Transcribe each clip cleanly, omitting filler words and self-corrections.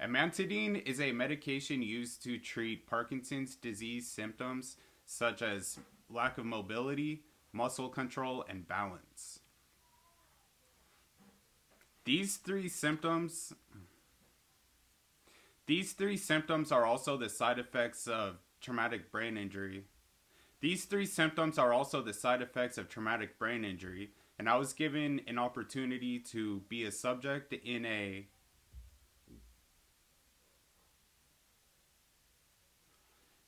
Amantadine is a medication used to treat Parkinson's disease symptoms such as lack of mobility, muscle control, and balance. These three symptoms these three symptoms are also the side effects of traumatic brain injury. These three symptoms are also the side effects of traumatic brain injury, and I was given an opportunity to be a subject in a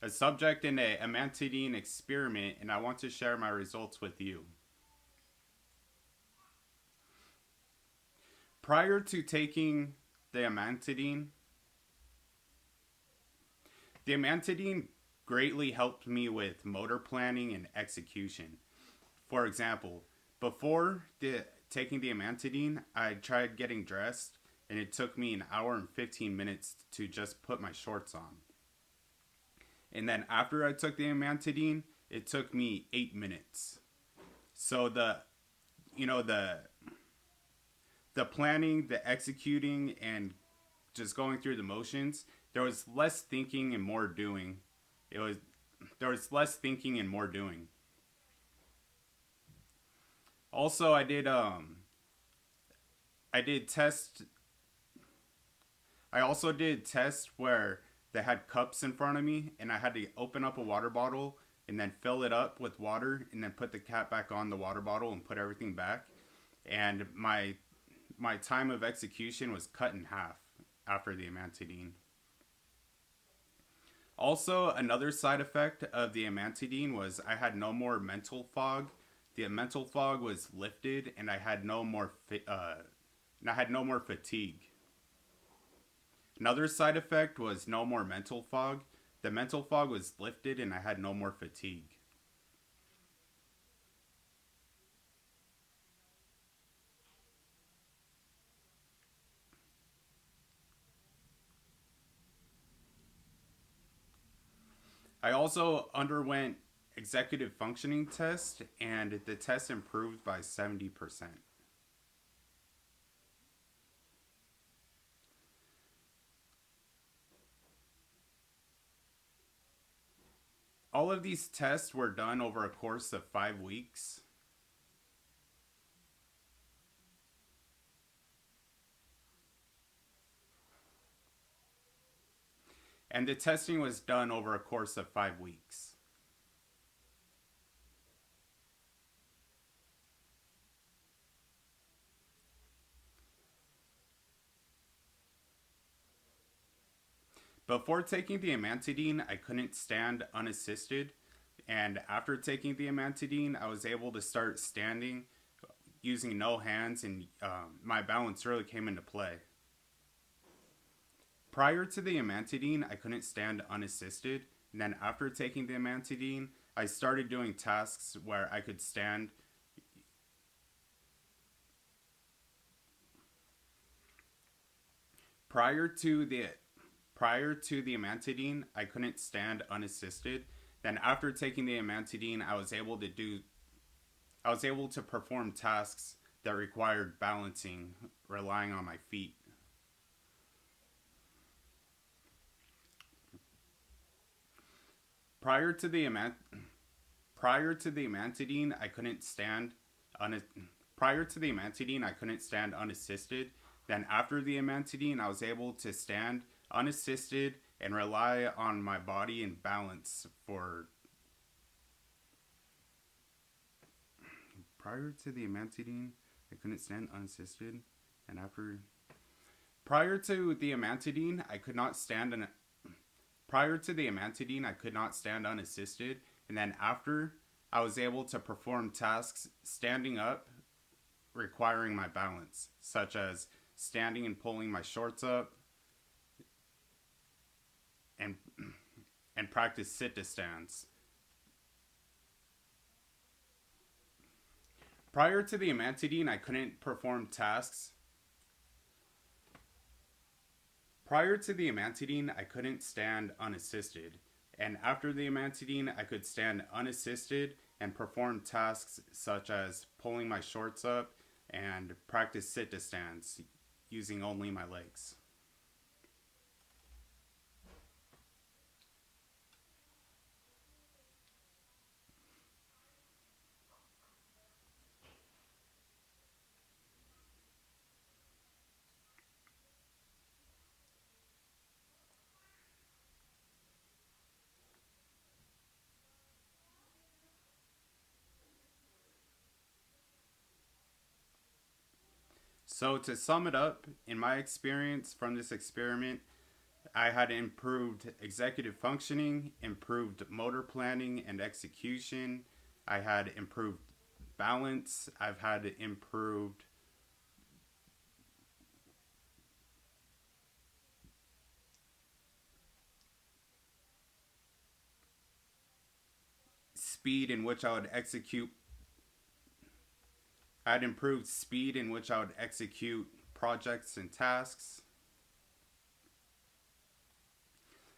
Amantadine experiment, and I want to share my results with you. Prior to taking the Amantadine, the Amantadine greatly helped me with motor planning and execution. For example, taking the Amantadine, I tried getting dressed, and it took me an hour and 15 minutes to just put my shorts on. And then after I took the Amantadine, it took me 8 minutes. So you know, the planning, the executing, and just going through the motions, there was less thinking and more doing. It was there was less thinking and more doing. Also, I did test I also did tests where they had cups in front of me, and I had to open up a water bottle and then fill it up with water and then put the cap back on the water bottle and put everything back. And my time of execution was cut in half after the Amantadine. Also, another side effect of the Amantadine was I had no more mental fog. The mental fog was lifted, and I had no more fatigue. Another side effect was no more mental fog. The mental fog was lifted, and I had no more fatigue. I also underwent executive functioning test, and the test improved by 70%. All of these tests were done over a course of 5 weeks. And the testing was done over a course of 5 weeks. Before taking the Amantadine, I couldn't stand unassisted. And after taking the Amantadine, I was able to start standing using no hands, and my balance really came into play. Prior to the Amantadine, I couldn't stand unassisted. And then after taking the Amantadine, I started doing tasks where I could stand. Prior to the Prior to the Amantadine, I couldn't stand unassisted. Then after taking the Amantadine, I was able to perform tasks that required balancing, relying on my feet. Prior to the Amant Prior to the Amantadine, I couldn't stand un- Prior to the Amantadine, I couldn't stand unassisted. Then after the Amantadine, I was able to stand unassisted and rely on my body and balance for. Prior to the Amantadine, I couldn't stand unassisted, and after. Prior to the Amantadine, I could not stand an. Prior to the Amantadine, I could not stand unassisted, and then after, I was able to perform tasks standing up, requiring my balance, such as standing and pulling my shorts up, and and practice sit to stands. Prior to the Amantadine, I couldn't perform tasks. Prior to the Amantadine, I couldn't stand unassisted. And after the Amantadine, I could stand unassisted and perform tasks such as pulling my shorts up and practice sit to stands using only my legs. So to sum it up, in my experience from this experiment, I had improved executive functioning, improved motor planning and execution. I had improved balance. I've had improved speed in which I would execute. I had improved speed in which I would execute projects and tasks.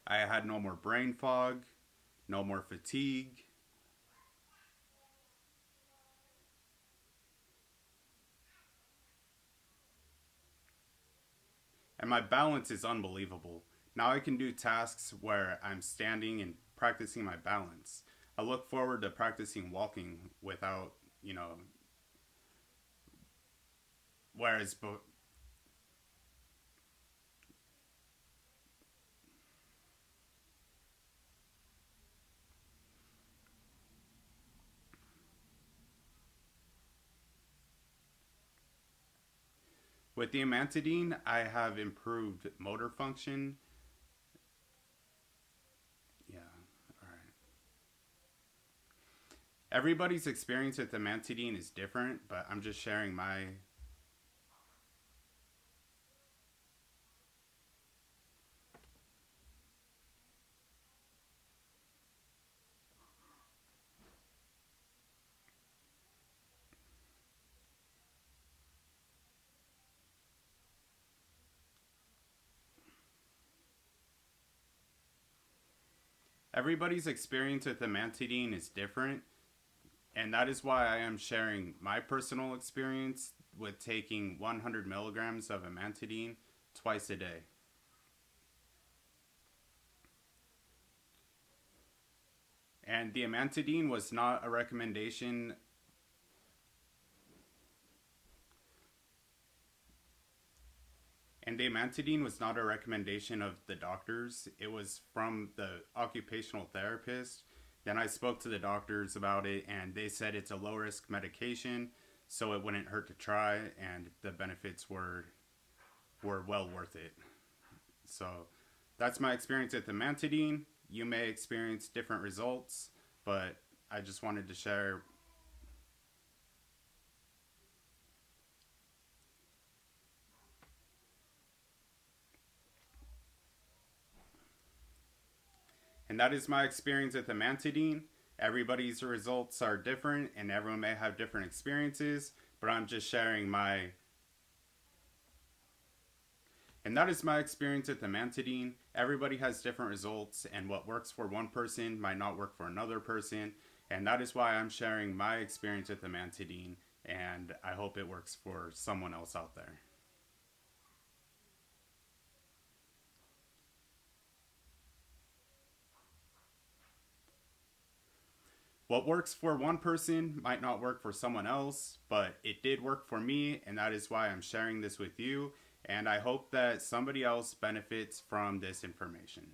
I had no more brain fog, no more fatigue, and my balance is unbelievable. Now I can do tasks where I'm standing and practicing my balance. I look forward to practicing walking without, you know, whereas with the amantadine, I have improved motor function. Yeah, all right. Everybody's experience with amantadine is different, but I'm just sharing my. Everybody's experience with amantadine is different, and that is why I am sharing my personal experience with taking 100 milligrams of amantadine twice a day. And the amantadine was not a recommendation. And the amantadine was not a recommendation of the doctors. It was from the occupational therapist. Then I spoke to the doctors about it, and they said it's a low risk medication, so it wouldn't hurt to try, and the benefits were well worth it. So that's my experience with the amantadine. You may experience different results, but I just wanted to share. And that is my experience with amantadine. Everybody's results are different and everyone may have different experiences, but I'm just sharing my. And that is my experience with amantadine. Everybody has different results, and what works for one person might not work for another person. And that is why I'm sharing my experience with amantadine, and I hope it works for someone else out there. What works for one person might not work for someone else, but it did work for me, and that is why I'm sharing this with you. And I hope that somebody else benefits from this information.